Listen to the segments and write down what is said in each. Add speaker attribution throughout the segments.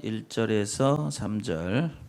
Speaker 1: 1절에서 3절.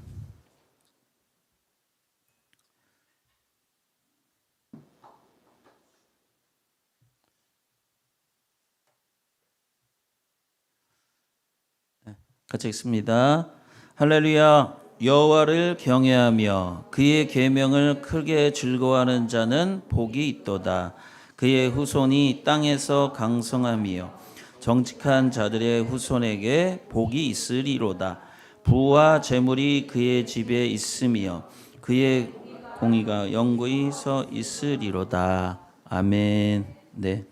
Speaker 1: 같이 읽습니다. 할렐루야. 여호와를 경외하며 그의 계명을 크게 즐거워하는 자는 복이 있도다. 그의 후손이 땅에서 강성하며 정직한 자들의 후손에게 복이 있으리로다. 부와 재물이 그의 집에 있으며 그의 공의가 영구히 서 있으리로다. 아멘. 네.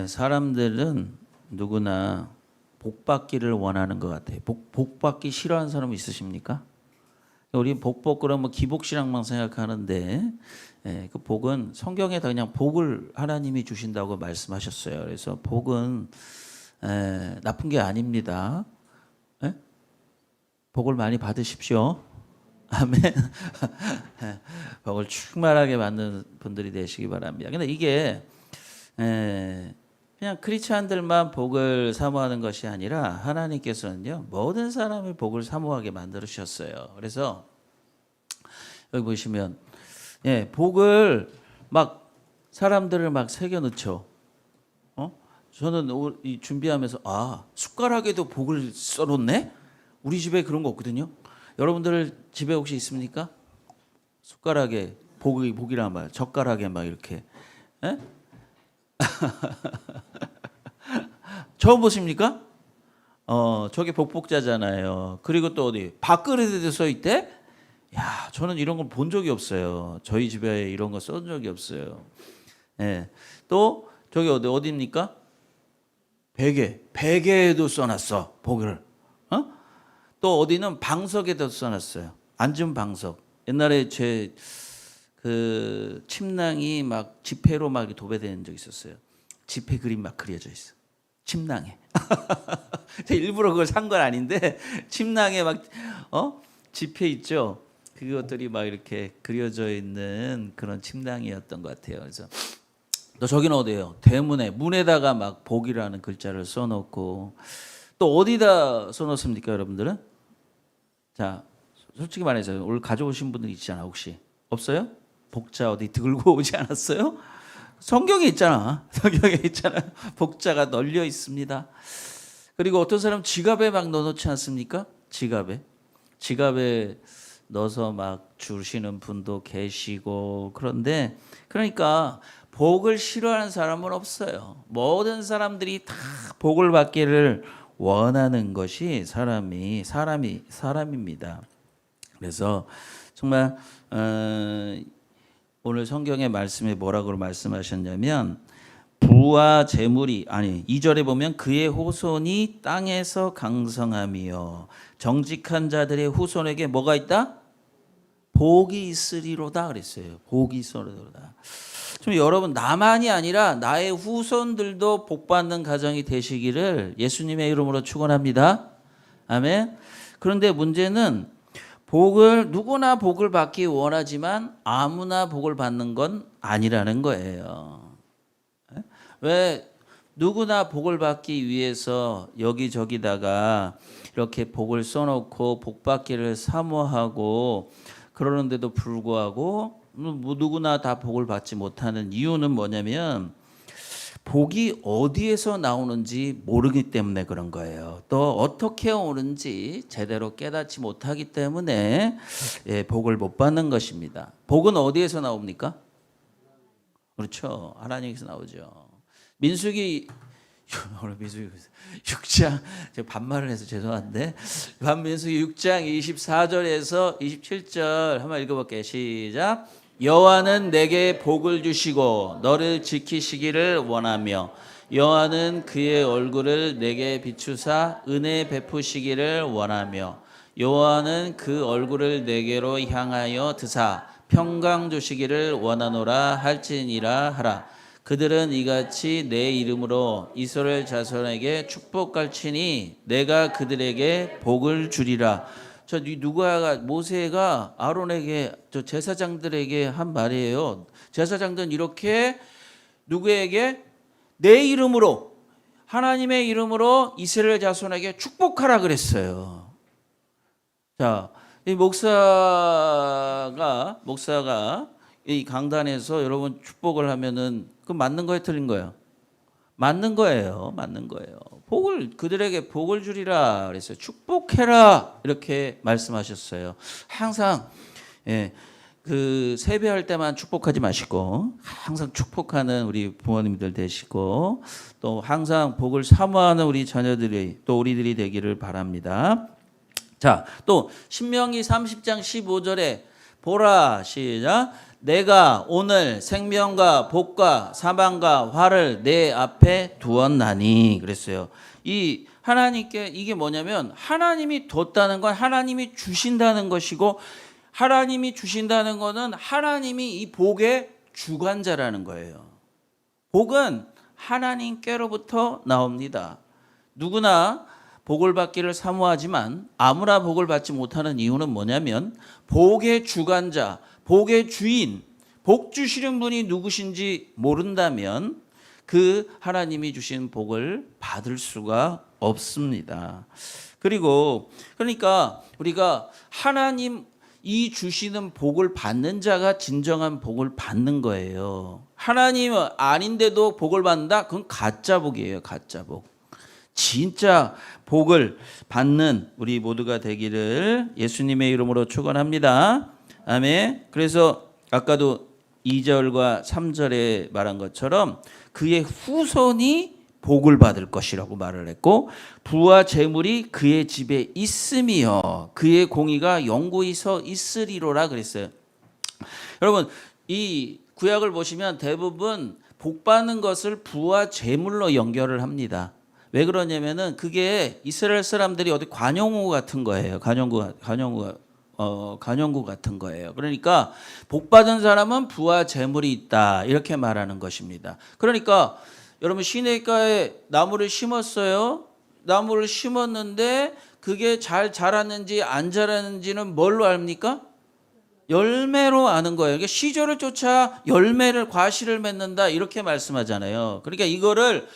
Speaker 1: 사람들은 누구나 복 받기를 원하는 것 같아요. 복 받기 싫어하는 사람 있으십니까? 우리 복 받고 그러면 기복신앙만 생각하는데 그 복은 성경에다 그냥 복을 하나님이 주신다고 말씀하셨어요. 그래서 복은 나쁜 게 아닙니다. 복을 많이 받으십시오. 아멘. 복을 충만하게 받는 분들이 되시기 바랍니다. 근데 이게 그냥 크리스찬들만 복을 사모하는 것이 아니라 하나님께서는요 모든 사람을 복을 사모하게 만들으셨어요. 그래서 여기 보시면 복을 막 사람들을 막 새겨 넣죠. 저는 이 준비하면서 숟가락에도 복을 써놓네? 우리 집에 그런 거 없거든요. 여러분들 집에 혹시 있습니까? 숟가락에 복이란 말, 젓가락에 막 이렇게. 처음 보십니까? 저게 복복자잖아요. 그리고 또 어디 밥그릇에도 써 있대? 야, 저는 이런 걸 본 적이 없어요. 저희 집에 이런 거 써본 적이 없어요. 또 저기 어디입니까? 베개에도 써놨어 복을. 또 어디는 방석에도 써놨어요. 앉은 방석. 옛날에 제 그 침낭이 막 지폐로 막 도배된 적 있었어요. 지폐 그림 막 그려져 있어. 침낭에. 일부러 그걸 산 건 아닌데 침낭에 막 지폐 있죠. 그것들이 막 이렇게 그려져 있는 그런 침낭이었던 것 같아요. 그래서 또 저기는 어디예요? 대문에 문에다가 막 복이라는 글자를 써놓고 또 어디다 써놓습니까, 여러분들은? 자, 솔직히 말해서 오늘 가져오신 분들 있잖아, 혹시 없어요? 복자 어디 들고 오지 않았어요? 성경에 있잖아. 성경에 있잖아. 복자가 널려 있습니다. 그리고 어떤 사람 지갑에 막 넣어놓지 않습니까? 지갑에 넣어서 막 주시는 분도 계시고. 그런데 그러니까 복을 싫어하는 사람은 없어요. 모든 사람들이 다 복을 받기를 원하는 것이 사람입니다. 그래서 정말 오늘 성경의 말씀에 뭐라고 말씀하셨냐면 부와 재물이 2절에 보면 그의 후손이 땅에서 강성하며 정직한 자들의 후손에게 뭐가 있다? 복이 있으리로다 그랬어요. 복이 있으리로다. 좀 여러분 나만이 아니라 나의 후손들도 복받는 가정이 되시기를 예수님의 이름으로 축원합니다. 아멘. 그런데 문제는 누구나 복을 받기 원하지만 아무나 복을 받는 건 아니라는 거예요. 왜 누구나 복을 받기 위해서 여기저기다가 이렇게 복을 써놓고 복 받기를 사모하고 그러는데도 불구하고 누구나 다 복을 받지 못하는 이유는 뭐냐면 복이 어디에서 나오는지 모르기 때문에 그런 거예요. 또 어떻게 오는지 제대로 깨닫지 못하기 때문에 복을 못 받는 것입니다. 복은 어디에서 나옵니까? 그렇죠. 하나님께서 나오죠. 민수기 6장 제가 반말을 해서 죄송한데 민수기 6장 24절에서 27절 한번 읽어볼게요. 시작. 여호와는 내게 복을 주시고 너를 지키시기를 원하며 여호와는 그의 얼굴을 내게 비추사 은혜 베푸시기를 원하며 여호와는 그 얼굴을 내게로 향하여 드사 평강 주시기를 원하노라 할지니라 하라. 그들은 이같이 내 이름으로 이스라엘 자손에게 축복할지니 내가 그들에게 복을 주리라. 모세가 아론에게 제사장들에게 한 말이에요. 제사장들은 이렇게 누구에게 내 이름으로 하나님의 이름으로 이스라엘 자손에게 축복하라 그랬어요. 자, 이 목사가 이 강단에서 여러분 축복을 하면은 그 맞는 거예요, 틀린 거예요? 맞는 거예요. 맞는 거예요. 그들에게 복을 주리라 그랬어요. 축복해라 이렇게 말씀하셨어요. 항상 그 세배할 때만 축복하지 마시고 항상 축복하는 우리 부모님들 되시고 또 항상 복을 사모하는 우리 자녀들이 또 우리들이 되기를 바랍니다. 자, 또 신명기 30장 15절에 보라 시작. 내가 오늘 생명과 복과 사망과 화를 내 앞에 두었나니 그랬어요. 이 하나님께 이게 뭐냐면 하나님이 뒀다는 건 하나님이 주신다는 것이고 하나님이 주신다는 것은 하나님이 이 복의 주관자라는 거예요. 복은 하나님께로부터 나옵니다. 누구나 복을 받기를 사모하지만 아무나 복을 받지 못하는 이유는 뭐냐면 복의 주관자, 복의 주인, 복 주시는 분이 누구신지 모른다면 그 하나님이 주신 복을 받을 수가 없습니다. 그러니까 우리가 하나님 이 주시는 복을 받는 자가 진정한 복을 받는 거예요. 하나님 아닌데도 복을 받는다? 그건 가짜 복이에요. 가짜 복. 진짜 복을 받는 우리 모두가 되기를 예수님의 이름으로 축원합니다. 아멘. 그래서 아까도 2절과 3절에 말한 것처럼 그의 후손이 복을 받을 것이라고 말을 했고 부와 재물이 그의 집에 있으며 그의 공의가 영구히 서 있으리로라 그랬어요. 여러분 이 구약을 보시면 대부분 복 받는 것을 부와 재물로 연결을 합니다. 왜 그러냐면은 그게 이스라엘 사람들이 어디 관용구 같은 거예요. 관용구 같은 거예요. 그러니까 복 받은 사람은 부와 재물이 있다 이렇게 말하는 것입니다. 그러니까 여러분 시내가에 나무를 심었어요. 나무를 심었는데 그게 잘 자랐는지 안 자랐는지는 뭘로 압니까? 열매로 아는 거예요. 그러니까 시절을 쫓아 과실을 맺는다 이렇게 말씀하잖아요. 그러니까 이거를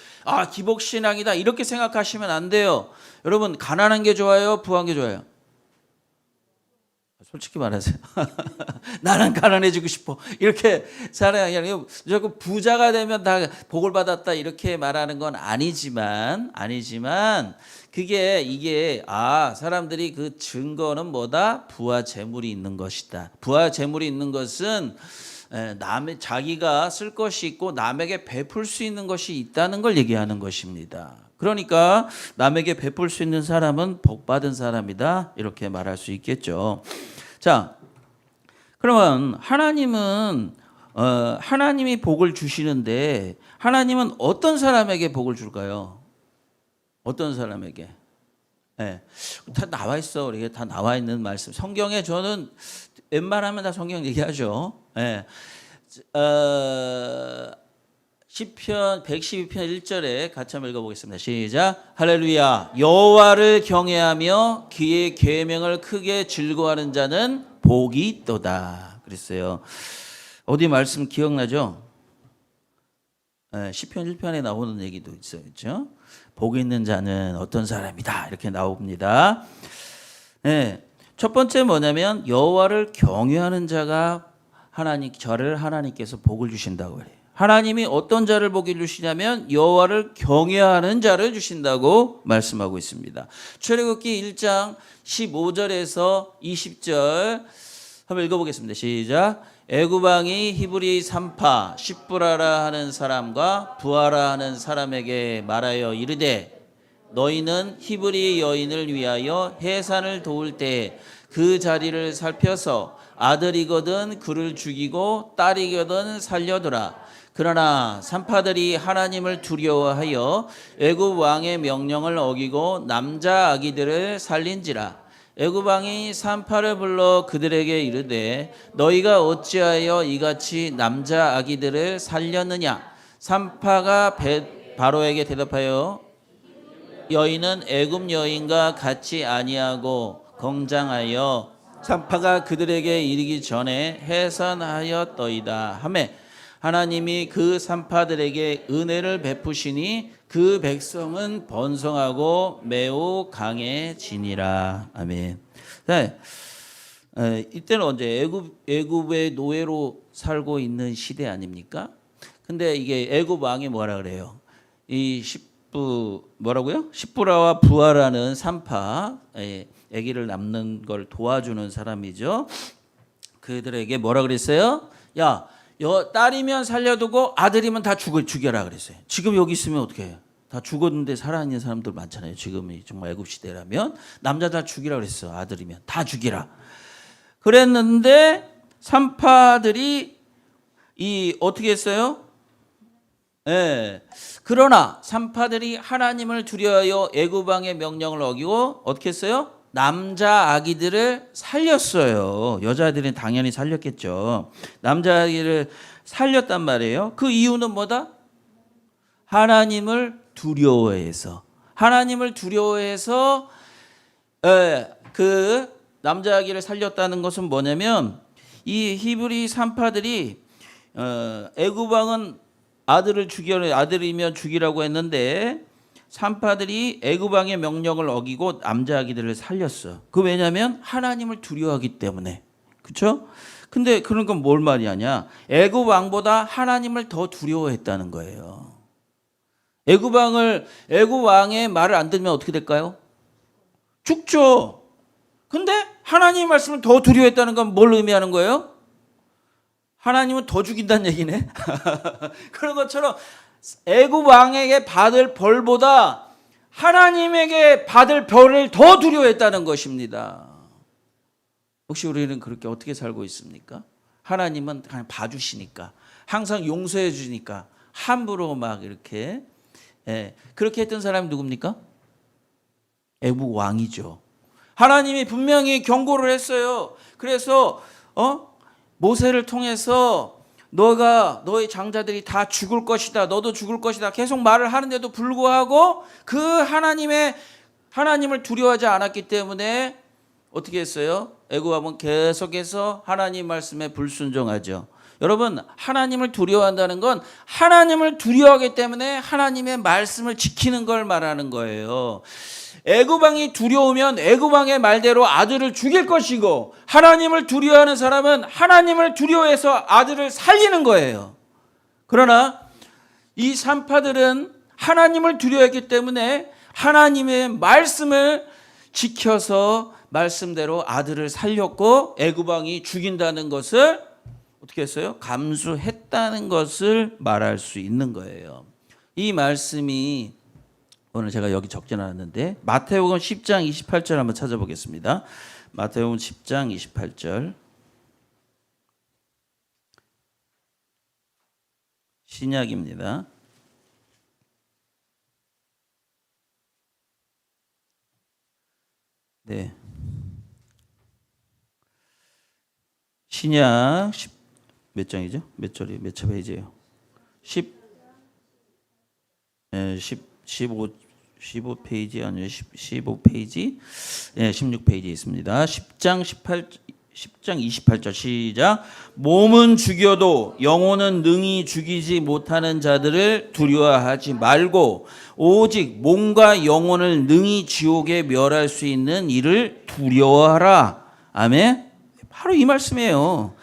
Speaker 1: 기복신앙이다 이렇게 생각하시면 안 돼요. 여러분 가난한 게 좋아요? 부한 게 좋아요? 솔직히 말하세요. 나는 가난해지고 싶어. 이렇게 살아야 하는 무조건 부자가 되면 다 복을 받았다 이렇게 말하는 건 아니지만 이게 사람들이 그 증거는 뭐다? 부와 재물이 있는 것이다. 부와 재물이 있는 것은 자기가 쓸 것이 있고 남에게 베풀 수 있는 것이 있다는 걸 얘기하는 것입니다. 그러니까 남에게 베풀 수 있는 사람은 복 받은 사람이다 이렇게 말할 수 있겠죠. 자, 그러면 하나님이 복을 주시는데 하나님은 어떤 사람에게 복을 줄까요? 어떤 사람에게? 다 나와 있어. 우리가 다 나와 있는 말씀. 성경에 저는 웬만하면 다 성경 얘기하죠. 시편 112편 1절에 같이 한번 읽어보겠습니다. 시작. 할렐루야. 여호와를 경외하며 그의 계명을 크게 즐거워하는 자는 복이 있도다. 그랬어요. 어디 말씀 기억나죠? 시편 1편에 나오는 얘기도 있어요. 그렇죠? 복 있는 자는 어떤 사람이다. 이렇게 나옵니다. 첫 번째 뭐냐면 여호와를 경외하는 자가 하나님께서 복을 주신다고 해요. 하나님이 어떤 자를 복을 주시냐면 여호와를 경외하는 자를 주신다고 말씀하고 있습니다. 출애굽기 1장 15절에서 20절 한번 읽어보겠습니다. 시작. 애굽 왕이 히브리 산파 십부라라 하는 사람과 부하라 하는 사람에게 말하여 이르되 너희는 히브리 여인을 위하여 해산을 도울 때 그 자리를 살펴서 아들이거든 그를 죽이고 딸이거든 살려두라. 그러나 산파들이 하나님을 두려워하여 애굽 왕의 명령을 어기고 남자 아기들을 살린지라. 애굽 왕이 산파를 불러 그들에게 이르되 너희가 어찌하여 이같이 남자 아기들을 살렸느냐. 산파가 바로에게 대답하여 여인은 애굽 여인과 같이 아니하고 건장하여 산파가 그들에게 이르기 전에 해산하였더이다 하매 하나님이 그 산파들에게 은혜를 베푸시니 그 백성은 번성하고 매우 강해지니라. 아멘. 네. 이때는 언제 애굽의 노예로 살고 있는 시대 아닙니까? 근데 이게 애굽 왕이 뭐라 그래요? 이 뭐라고요? 십부라와 부하라는 산파, 아기를 낳는 걸 도와주는 사람이죠. 그들에게 뭐라 그랬어요? 야, 딸이면 살려두고 아들이면 다 죽여라 그랬어요. 지금 여기 있으면 어떻게 해요? 다 죽었는데 살아있는 사람들 많잖아요. 지금이 정말 애굽 시대라면 남자 다 죽이라 그랬어. 아들이면 다 죽이라. 그랬는데 산파들이 어떻게 했어요? 그러나 산파들이 하나님을 두려워하여 애굽 왕의 명령을 어기고 어떻게 했어요? 남자 아기들을 살렸어요. 여자들은 당연히 살렸겠죠. 남자 아기를 살렸단 말이에요. 그 이유는 뭐다? 하나님을 두려워해서. 하나님을 두려워해서 그 남자 아기를 살렸다는 것은 뭐냐면 이 히브리 산파들이 애굽 왕은 아들이면 죽이라고 했는데 산파들이 애굽 왕의 명령을 어기고 남자 아기들을 살렸어. 그 왜냐하면 하나님을 두려워하기 때문에. 그렇죠? 근데 그런 건 뭘 말이냐? 애굽 왕보다 하나님을 더 두려워했다는 거예요. 애굽 왕의 말을 안 들으면 어떻게 될까요? 죽죠. 근데 하나님의 말씀을 더 두려워했다는 건 뭘 의미하는 거예요? 하나님은 더 죽인다는 얘기네. 그런 것처럼 애굽 왕에게 받을 벌보다 하나님에게 받을 벌을 더 두려워했다는 것입니다. 혹시 우리는 그렇게 어떻게 살고 있습니까? 하나님은 그냥 봐주시니까, 항상 용서해 주니까 함부로 막 이렇게 그렇게 했던 사람이 누굽니까? 애굽 왕이죠. 하나님이 분명히 경고를 했어요. 그래서 모세를 통해서 너의 장자들이 다 죽을 것이다. 너도 죽을 것이다. 계속 말을 하는데도 불구하고 그 하나님을 두려워하지 않았기 때문에 어떻게 했어요? 애굽 왕은 계속해서 하나님 말씀에 불순종하죠. 여러분, 하나님을 두려워한다는 건 하나님을 두려워하기 때문에 하나님의 말씀을 지키는 걸 말하는 거예요. 애굽 왕이 두려우면 애굽 왕의 말대로 아들을 죽일 것이고, 하나님을 두려워하는 사람은 하나님을 두려워해서 아들을 살리는 거예요. 그러나 이 산파들은 하나님을 두려워했기 때문에 하나님의 말씀을 지켜서 말씀대로 아들을 살렸고, 애굽 왕이 죽인다는 것을 어떻게 했어요? 감수했다는 것을 말할 수 있는 거예요. 이 말씀이 오늘 제가 여기 적지 않았는데 마태복음 10장 28절 한번 찾아보겠습니다. 마태복음 10장 28절. 신약입니다. 네. 신약 몇 장이죠? 몇 페이지예요? 15페이지 아니요. 15페이지. 16페이지에 있습니다. 10장 28절 시작. 몸은 죽여도 영혼은 능히 죽이지 못하는 자들을 두려워하지 말고 오직 몸과 영혼을 능히 지옥에 멸할 수 있는 이를 두려워하라. 아멘. 바로 이 말씀이에요.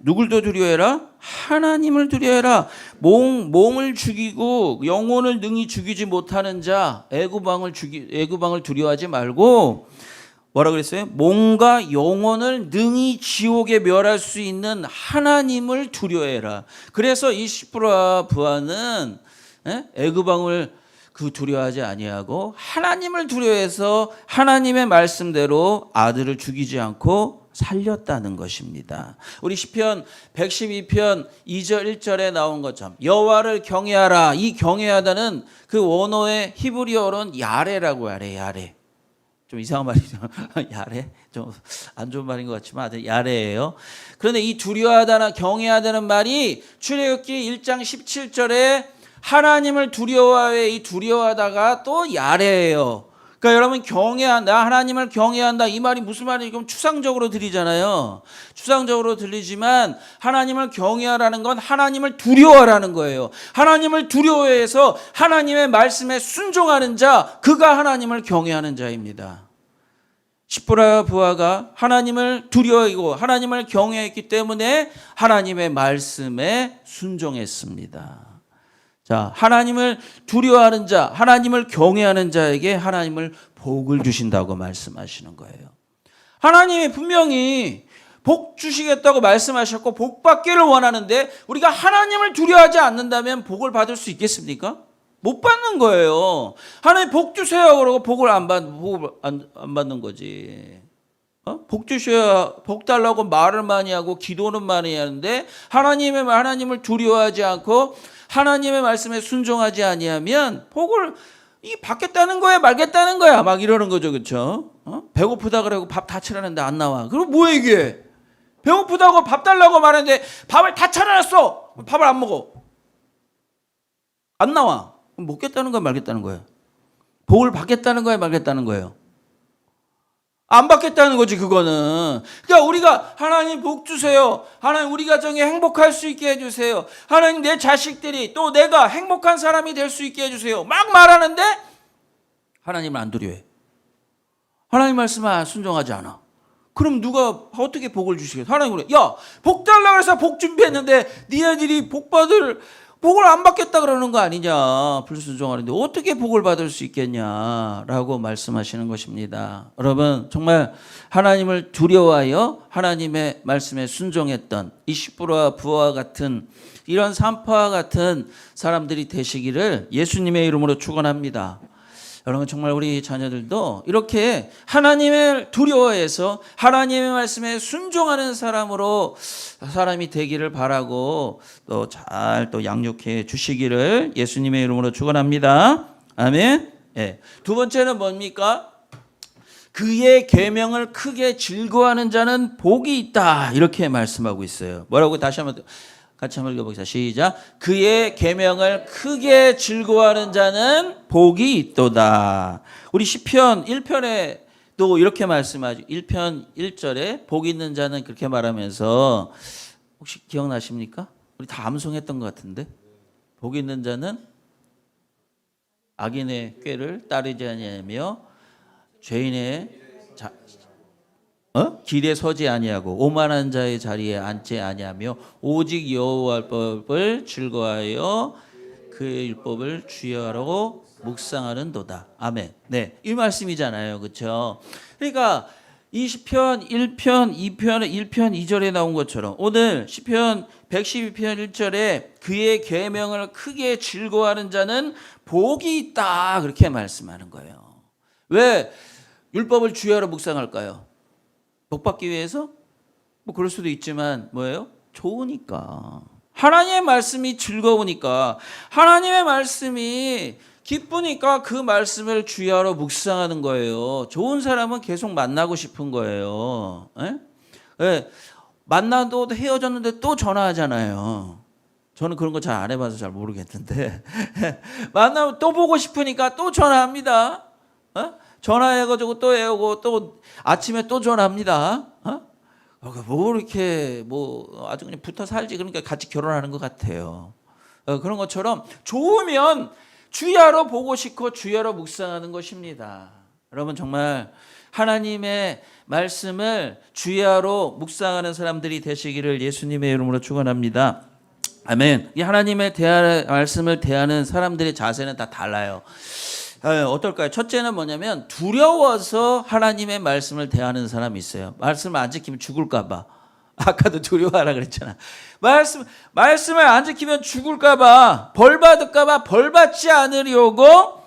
Speaker 1: 누굴 더 두려워해라? 하나님을 두려워해라. 몸을 죽이고 영혼을 능히 죽이지 못하는 자, 애굽 왕을 두려워하지 말고 뭐라 그랬어요? 몸과 영혼을 능히 지옥에 멸할 수 있는 하나님을 두려워해라. 그래서 이 십부라 부하는 애굽 왕을 두려워하지 아니하고 하나님을 두려워해서 하나님의 말씀대로 아들을 죽이지 않고 살렸다는 것입니다. 우리 시편 112편 2절 1절에 나온 것처럼 여호와를 경외하라. 이 경외하다는 그 원어의 히브리어로는 야레라고 하래. 야레. 좀 이상한 말이죠. 야레. 좀 안 좋은 말인 것 같지만 아주 야레예요. 그런데 이 두려워하다나 경외하다는 말이 출애굽기 1장 17절에 하나님을 두려워해 이 두려워하다가 또 야레예요. 그러니까 여러분 경외한다, 하나님을 경외한다 이 말이 무슨 말이에요? 그럼 추상적으로 들리잖아요. 추상적으로 들리지만 하나님을 경외하라는 건 하나님을 두려워하라는 거예요. 하나님을 두려워해서 하나님의 말씀에 순종하는 자, 그가 하나님을 경외하는 자입니다. 십보라 부하가 하나님을 두려워하고 하나님을 경외했기 때문에 하나님의 말씀에 순종했습니다. 자, 하나님을 두려워하는 자, 하나님을 경외하는 자에게 하나님을 복을 주신다고 말씀하시는 거예요. 하나님이 분명히 복 주시겠다고 말씀하셨고 복 받기를 원하는데 우리가 하나님을 두려워하지 않는다면 복을 받을 수 있겠습니까? 못 받는 거예요. 하나님 복 주세요 그러고 복을 안 받는 거지. 복 주셔야 복 달라고 말을 많이 하고 기도는 많이 하는데 하나님을 두려워하지 않고 하나님의 말씀에 순종하지 아니하면 복을 받겠다는 거야 말겠다는 거야 막 이러는 거죠. 그렇죠? 배고프다 그러고 밥 다 차렸는데 안 나와. 그럼 뭐야 이게? 배고프다고 밥 달라고 말했는데 밥을 다 차려놨어. 밥을 안 먹어. 안 나와. 그럼 먹겠다는 거야 말겠다는 거예요? 복을 받겠다는 거야 말겠다는 거예요? 안 받겠다는 거지 그거는. 그러니까 우리가 하나님 복 주세요. 하나님 우리 가정이 행복할 수 있게 해주세요. 하나님 내 자식들이 또 내가 행복한 사람이 될 수 있게 해주세요. 막 말하는데 하나님을 안 두려워해. 하나님 말씀에 순종하지 않아. 그럼 누가 어떻게 복을 주시겠어? 하나님 그래. 야, 복 달라고 해서 복 준비했는데 니네들이 복을 안 받겠다 그러는 거 아니냐. 불순종하는데 어떻게 복을 받을 수 있겠냐라고 말씀하시는 것입니다. 여러분 정말 하나님을 두려워하여 하나님의 말씀에 순종했던 이 십보라 부하와 같은 이런 산파와 같은 사람들이 되시기를 예수님의 이름으로 축원합니다. 여러분 정말 우리 자녀들도 이렇게 하나님을 두려워해서 하나님의 말씀에 순종하는 사람이 되기를 바라고 또 잘 또 양육해 주시기를 예수님의 이름으로 축원합니다. 아멘. 예. 두 번째는 뭡니까? 그의 계명을 크게 즐거워하는 자는 복이 있다 이렇게 말씀하고 있어요. 뭐라고 같이 한번 읽어보겠습니다. 시작. 그의 계명을 크게 즐거워하는 자는 복이 있도다. 우리 시편 1편에도 이렇게 말씀하죠. 1편 1절에 복 있는 자는 그렇게 말하면서 혹시 기억나십니까? 우리 다 암송했던 것 같은데. 복 있는 자는 악인의 꾀를 따르지 아니하며 죄인의 길에 서지 아니하고 오만한 자의 자리에 앉지 아니하며 오직 여호와 법을 즐거워하여 그의 율법을 주의하라고 묵상하는도다. 아멘. 네, 이 말씀이잖아요. 그렇죠? 그러니까 이 시편 1편 2편에 1편 2절에 나온 것처럼 오늘 시편 112편 1절에 그의 계명을 크게 즐거워하는 자는 복이 있다 그렇게 말씀하는 거예요. 왜 율법을 주의하러 묵상할까요? 복 받기 위해서? 뭐 그럴 수도 있지만 뭐예요? 좋으니까. 하나님의 말씀이 즐거우니까, 하나님의 말씀이 기쁘니까 그 말씀을 주의하러 묵상하는 거예요. 좋은 사람은 계속 만나고 싶은 거예요. 예? 예. 만나도 헤어졌는데 또 전화하잖아요. 저는 그런 거 잘 안 해봐서 잘 모르겠는데 만나면 또 보고 싶으니까 또 전화합니다. 전화해가지고 또 해오고 또 아침에 또 전화합니다. 뭐 이렇게 뭐 아주 그냥 붙어 살지 그러니까 같이 결혼하는 것 같아요. 그런 것처럼 좋으면 주야로 보고 싶고 주야로 묵상하는 것입니다. 여러분 정말 하나님의 말씀을 주야로 묵상하는 사람들이 되시기를 예수님의 이름으로 축원합니다. 아멘. 이 하나님의 말씀을 대하는 사람들의 자세는 다 달라요. 어떨까요? 첫째는 뭐냐면 두려워서 하나님의 말씀을 대하는 사람이 있어요. 말씀을 안 지키면 죽을까 봐. 아까도 두려워하라 그랬잖아. 말씀을 안 지키면 죽을까 봐, 벌 받을까 봐, 벌 받지 않으려고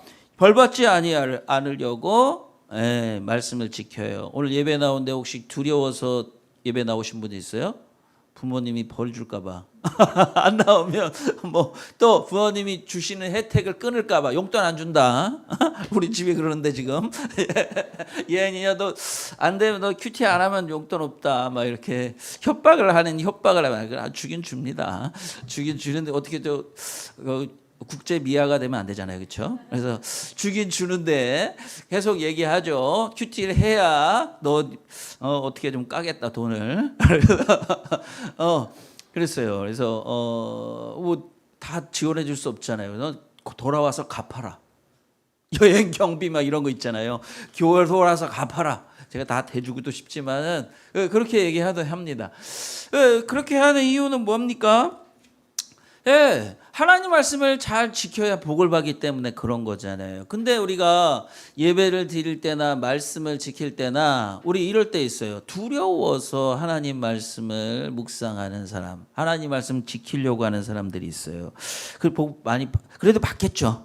Speaker 1: 말씀을 지켜요. 오늘 예배 나오는데 혹시 두려워서 예배 나오신 분이 있어요? 부모님이 벌 줄까 봐. 안 나오면 뭐 또 부모님이 주시는 혜택을 끊을까 봐 용돈 안 준다. 우리 집이 그러는데 지금 예은이야 너 안 되면 너 큐티 안 하면 용돈 없다. 막 이렇게 협박을 하면 주긴 줍니다. 주긴 주는데 어떻게 국제 미아가 되면 안 되잖아요, 그렇죠? 그래서 주긴 주는데 계속 얘기하죠. 큐티를 해야 너 어떻게 좀 까겠다 돈을. 그랬어요. 그래서 뭐 다 지원해 줄 수 없잖아요. 너 돌아와서 갚아라. 여행 경비 막 이런 거 있잖아요. 교회 돌아와서 갚아라. 제가 다 대주고도 싶지만은 그렇게 합니다. 그렇게 하는 이유는 뭡니까? 예, 하나님 말씀을 잘 지켜야 복을 받기 때문에 그런 거잖아요. 근데 우리가 예배를 드릴 때나 말씀을 지킬 때나 우리 이럴 때 있어요. 두려워서 하나님 말씀을 묵상하는 사람, 하나님 말씀 지키려고 하는 사람들이 있어요. 그 복 많이 그래도 받겠죠.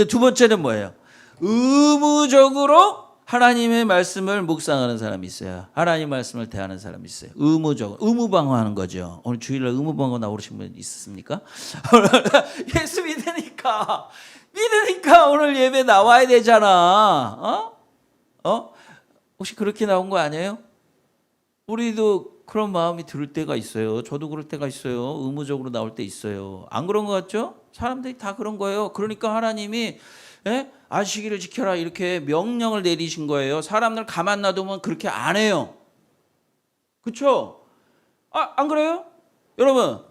Speaker 1: 두 번째는 뭐예요? 의무적으로 하나님의 말씀을 묵상하는 사람이 있어요. 하나님 말씀을 대하는 사람이 있어요. 의무방어하는 거죠. 오늘 주일날 의무방어 나오신 분 있습니까? 예수 믿으니까 오늘 예배 나와야 되잖아. 혹시 그렇게 나온 거 아니에요? 우리도 그런 마음이 들 때가 있어요. 저도 그럴 때가 있어요. 의무적으로 나올 때 있어요. 안 그런 것 같죠? 사람들이 다 그런 거예요. 그러니까 하나님이 안식일을 지켜라 이렇게 명령을 내리신 거예요. 사람들 가만 놔두면 그렇게 안 해요. 그렇죠? 안 그래요? 여러분,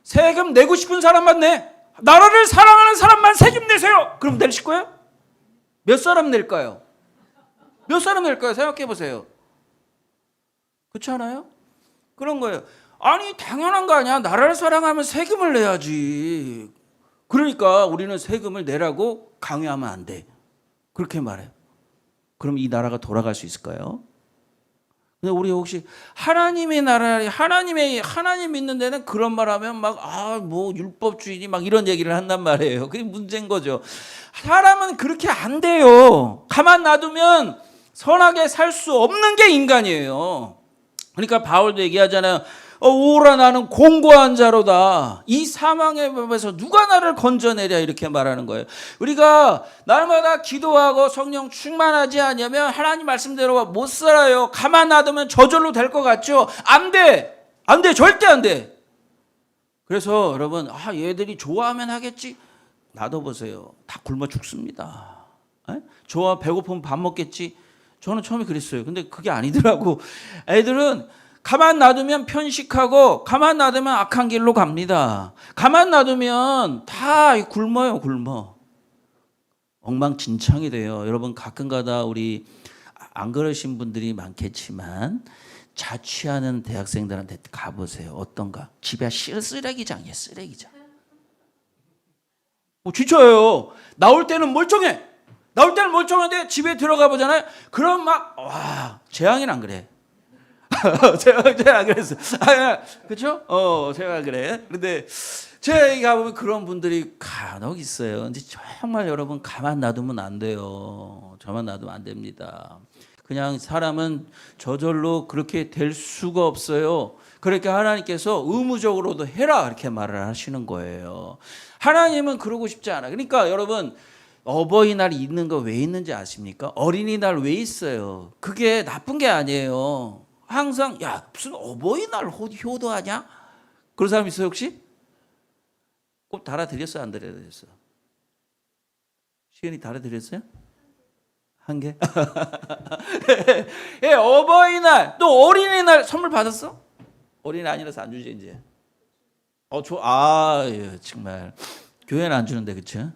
Speaker 1: 세금 내고 싶은 사람만 내. 나라를 사랑하는 사람만 세금 내세요. 그럼 내실 거예요? 몇 사람 낼까요? 생각해 보세요. 그렇지 않아요? 그런 거예요. 아니 당연한 거 아니야. 나라를 사랑하면 세금을 내야지. 그러니까 우리는 세금을 내라고 강요하면 안 돼. 그렇게 말해요. 그럼 이 나라가 돌아갈 수 있을까요? 근데 우리 혹시 하나님의 나라, 하나님 믿는 데는 그런 말하면 뭐 율법주의니 막 이런 얘기를 한단 말이에요. 그게 문제인 거죠. 사람은 그렇게 안 돼요. 가만 놔두면 선하게 살 수 없는 게 인간이에요. 그러니까 바울도 얘기하잖아요. 오라 나는 공고한 자로다. 이 사망의 법에서 누가 나를 건져내랴 이렇게 말하는 거예요. 우리가 날마다 기도하고 성령 충만하지 않으면 하나님 말씀대로 못 살아요. 가만 놔두면 저절로 될 것 같죠? 안 돼. 절대 안 돼. 그래서 여러분 얘들이 좋아하면 하겠지. 놔둬보세요. 다 굶어 죽습니다. 좋아 배고프면 밥 먹겠지. 저는 처음에 그랬어요. 근데 그게 아니더라고. 애들은 가만 놔두면 편식하고 가만 놔두면 악한 길로 갑니다. 가만 놔두면 다 굶어요. 엉망진창이 돼요. 여러분 가끔가다 우리 안 그러신 분들이 많겠지만 자취하는 대학생들한테 가보세요. 어떤가? 집에 쓰레기장이에요. 진짜예요. 나올 때는 멀쩡한데 집에 들어가 보잖아요. 그럼 재앙이는 안 그래. 제가 그랬어. 그렇죠? 제가 그래. 그런데 제가 가보면 그런 분들이 간혹 있어요. 근데 정말 여러분 가만 놔두면 안 돼요. 저만 놔두면 안 됩니다. 그냥 사람은 저절로 그렇게 될 수가 없어요. 그러니까 하나님께서 의무적으로도 해라 이렇게 말을 하시는 거예요. 하나님은 그러고 싶지 않아. 그러니까 여러분 어버이날 있는 거 왜 있는지 아십니까? 어린이날 왜 있어요? 그게 나쁜 게 아니에요. 항상 무슨 어버이날 효도하냐? 그런 사람 있어요 혹시? 꼭 달아드렸어요? 안 달아드렸어요? 시연이 달아드렸어요? 한 개? 어버이날 또 어린이날 선물 받았어? 어린이 아니라서 안 주지 이제. 정말 교회는 안 주는데 그렇죠?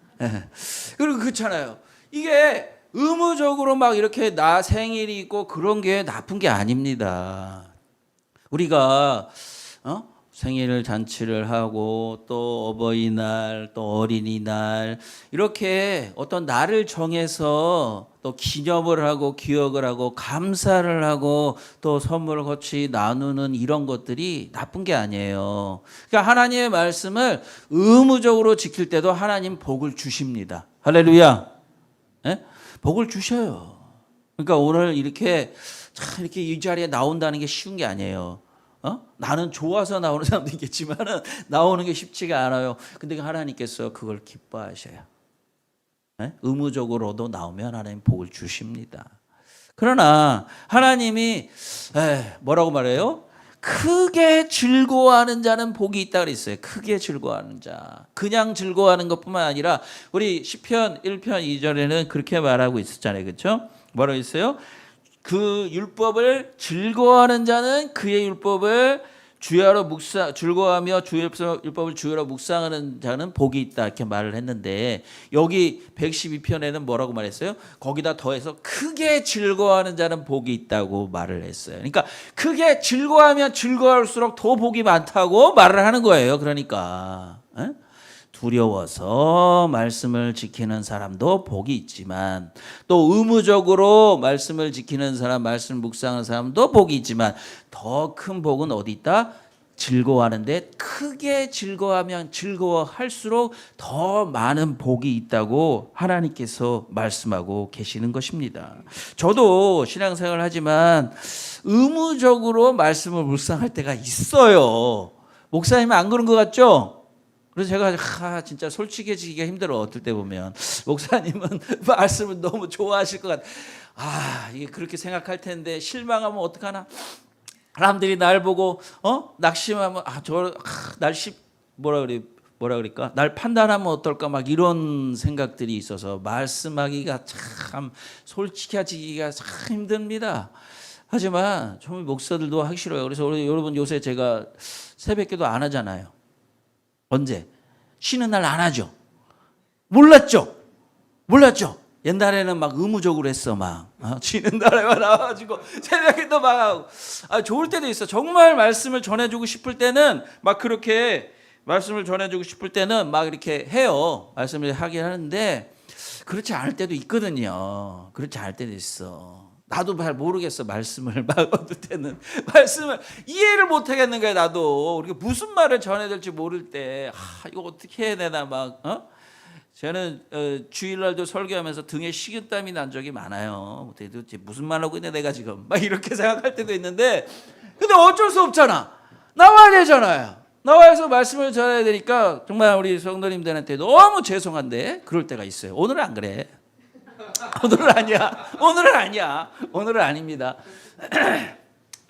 Speaker 1: 그리고 그렇잖아요. 이게 의무적으로 이렇게 나 생일이 있고 그런 게 나쁜 게 아닙니다. 우리가 생일 잔치를 하고 또 어버이날 또 어린이날 이렇게 어떤 날을 정해서 또 기념을 하고 기억을 하고 감사를 하고 또 선물을 같이 나누는 이런 것들이 나쁜 게 아니에요. 그러니까 하나님의 말씀을 의무적으로 지킬 때도 하나님 복을 주십니다. 할렐루야. 복을 주셔요. 그러니까 오늘 이렇게 이 자리에 나온다는 게 쉬운 게 아니에요. 나는 좋아서 나오는 사람도 있겠지만은 나오는 게 쉽지가 않아요. 근데 하나님께서 그걸 기뻐하셔요. 의무적으로도 나오면 하나님 복을 주십니다. 그러나 하나님이 뭐라고 말해요? 크게 즐거워하는 자는 복이 있다 그랬어요. 크게 즐거워하는 자. 그냥 즐거워하는 것뿐만 아니라 우리 시편 1편 2절에는 그렇게 말하고 있었잖아요. 그렇죠? 뭐라고 했어요? 그 율법을 즐거워하는 자는 그의 율법을 주야로 즐거워하며 주의 율법을 주야로 묵상하는 자는 복이 있다 이렇게 말을 했는데 여기 112편에는 뭐라고 말했어요? 거기다 더해서 크게 즐거워하는 자는 복이 있다고 말을 했어요. 그러니까 크게 즐거워하면 즐거울수록 더 복이 많다고 말을 하는 거예요. 그러니까 두려워서 말씀을 지키는 사람도 복이 있지만 또 의무적으로 말씀을 지키는 사람, 말씀 묵상하는 사람도 복이 있지만 더 큰 복은 어디 있다? 즐거워하는데 크게 즐거워하면 즐거워할수록 더 많은 복이 있다고 하나님께서 말씀하고 계시는 것입니다. 저도 신앙생활을 하지만 의무적으로 말씀을 묵상할 때가 있어요. 목사님은 안 그런 것 같죠? 그래서 제가 진짜 솔직해지기가 힘들어. 어떨 때 보면 목사님은 말씀을 너무 좋아하실 것 같아. 이게 그렇게 생각할 텐데 실망하면 어떡하나. 사람들이 날 보고 낙심하면 날씨 뭐라 그럴까? 날 판단하면 어떨까? 막 이런 생각들이 있어서 말씀하기가 참 솔직해지기가 참 힘듭니다. 하지만 좀 목사들도 하기 싫어요. 그래서 여러분 요새 제가 새벽기도 안 하잖아요. 언제? 쉬는 날 안 하죠. 몰랐죠. 옛날에는 막 의무적으로 했어. 쉬는 날에만 나와가지고 새벽에도 막 하고. 좋을 때도 있어. 정말 말씀을 전해주고 싶을 때는 막 그렇게 말씀을 전해주고 싶을 때는 막 이렇게 해요. 말씀을 하긴 하는데 그렇지 않을 때도 있거든요. 그렇지 않을 때도 있어. 나도 잘 모르겠어. 말씀을 막 얻을 때는 말씀을 이해를 못 하겠는 거야. 나도 우리가 무슨 말을 전해야 될지 모를 때 이거 어떻게 해야 되나 저는 주일날도 설교하면서 등에 식은땀이 난 적이 많아요. 도대체 무슨 말 하고 있네 내가 지금 막 이렇게 생각할 때도 있는데 근데 어쩔 수 없잖아. 나와야 되잖아요. 나와서 말씀을 전해야 되니까 정말 우리 성도님들한테 너무 죄송한데 그럴 때가 있어요. 오늘은 안 그래. 오늘은 아닙니다.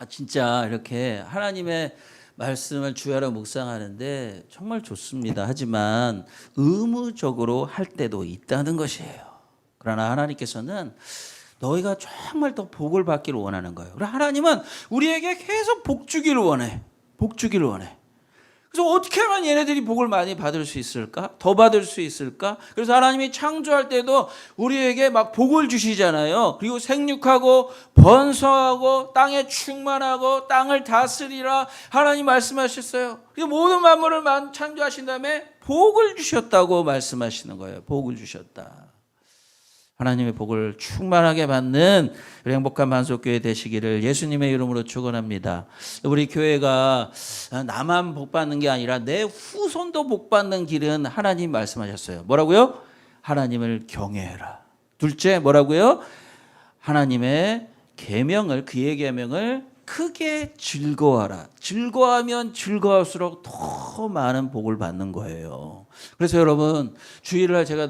Speaker 1: 진짜 이렇게 하나님의 말씀을 주야로 묵상하는데 정말 좋습니다. 하지만 의무적으로 할 때도 있다는 것이에요. 그러나 하나님께서는 너희가 정말 더 복을 받기를 원하는 거예요. 그러나 하나님은 우리에게 계속 복 주기를 원해. 그래서 어떻게 하면 얘네들이 복을 많이 받을 수 있을까? 더 받을 수 있을까? 그래서 하나님이 창조할 때도 우리에게 막 복을 주시잖아요. 그리고 생육하고 번성하고 땅에 충만하고 땅을 다스리라 하나님 말씀하셨어요. 그리고 모든 만물을 창조하신 다음에 복을 주셨다고 말씀하시는 거예요. 복을 주셨다. 하나님의 복을 충만하게 받는 우리 행복한 만속교회 되시기를 예수님의 이름으로 축원합니다. 우리 교회가 나만 복 받는 게 아니라 내 후손도 복 받는 길은 하나님 말씀하셨어요. 뭐라고요? 하나님을 경외해라. 둘째 뭐라고요? 하나님의 계명을 그의 계명을 크게 즐거워하라. 즐거워하면 즐거울수록 더 많은 복을 받는 거예요. 그래서 여러분 주일날 제가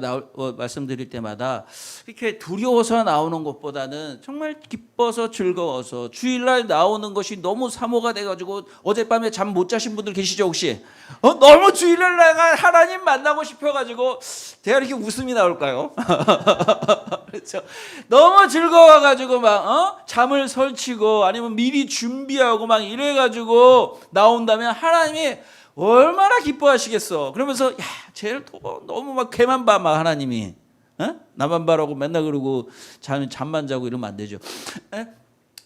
Speaker 1: 말씀드릴 때마다 이렇게 두려워서 나오는 것보다는 정말 기뻐서 즐거워서 주일날 나오는 것이 너무 사모가 돼가지고 어젯밤에 잠 못 자신 분들 계시죠 혹시? 너무 주일날 내가 하나님 만나고 싶어가지고 제가 이렇게 웃음이 나올까요? 그렇죠. 너무 즐거워가지고 잠을 설치고 아니면 미리 준비하고 막 이래가지고 나온다면 하나님이 얼마나 기뻐하시겠어. 그러면서 쟤를 너무 막 걔만 봐 막 하나님이 나만 봐라고 맨날 그러고 잠만 자고 이러면 안 되죠.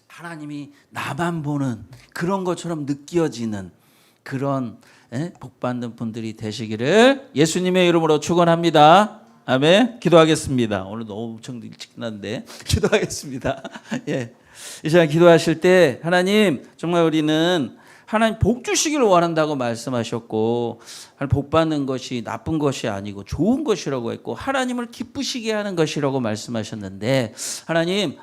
Speaker 1: 하나님이 나만 보는 그런 것처럼 느껴지는 그런 복받는 분들이 되시기를 예수님의 이름으로 축원합니다. 아멘. 기도하겠습니다. 오늘 너무 엄청 일찍 났는데 기도하겠습니다. 이 시간 기도하실 때 하나님 정말 우리는 하나님 복 주시기를 원한다고 말씀하셨고 복 받는 것이 나쁜 것이 아니고 좋은 것이라고 했고 하나님을 기쁘시게 하는 것이라고 말씀하셨는데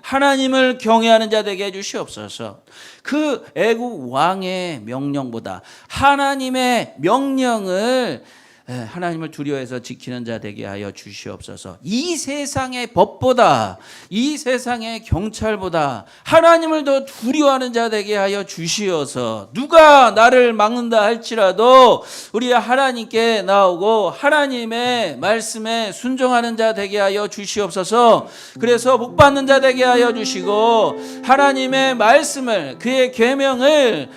Speaker 1: 하나님을 경외하는 자 되게 해주시옵소서. 그 애국 왕의 명령보다 하나님의 명령을 하나님을 두려워해서 지키는 자 되게 하여 주시옵소서. 이 세상의 법보다, 이 세상의 경찰보다 하나님을 더 두려워하는 자 되게 하여 주시어서 누가 나를 막는다 할지라도 우리 하나님께 나오고 하나님의 말씀에 순종하는 자 되게 하여 주시옵소서. 그래서 복 받는 자 되게 하여 주시고 하나님의 말씀을, 그의 계명을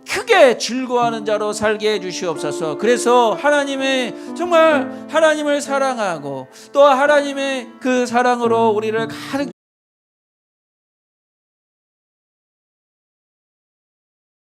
Speaker 1: 크게 즐거워하는 자로 살게 해 주시옵소서. 그래서 하나님의, 정말 하나님을 사랑하고 또 하나님의 그 사랑으로 우리를 가득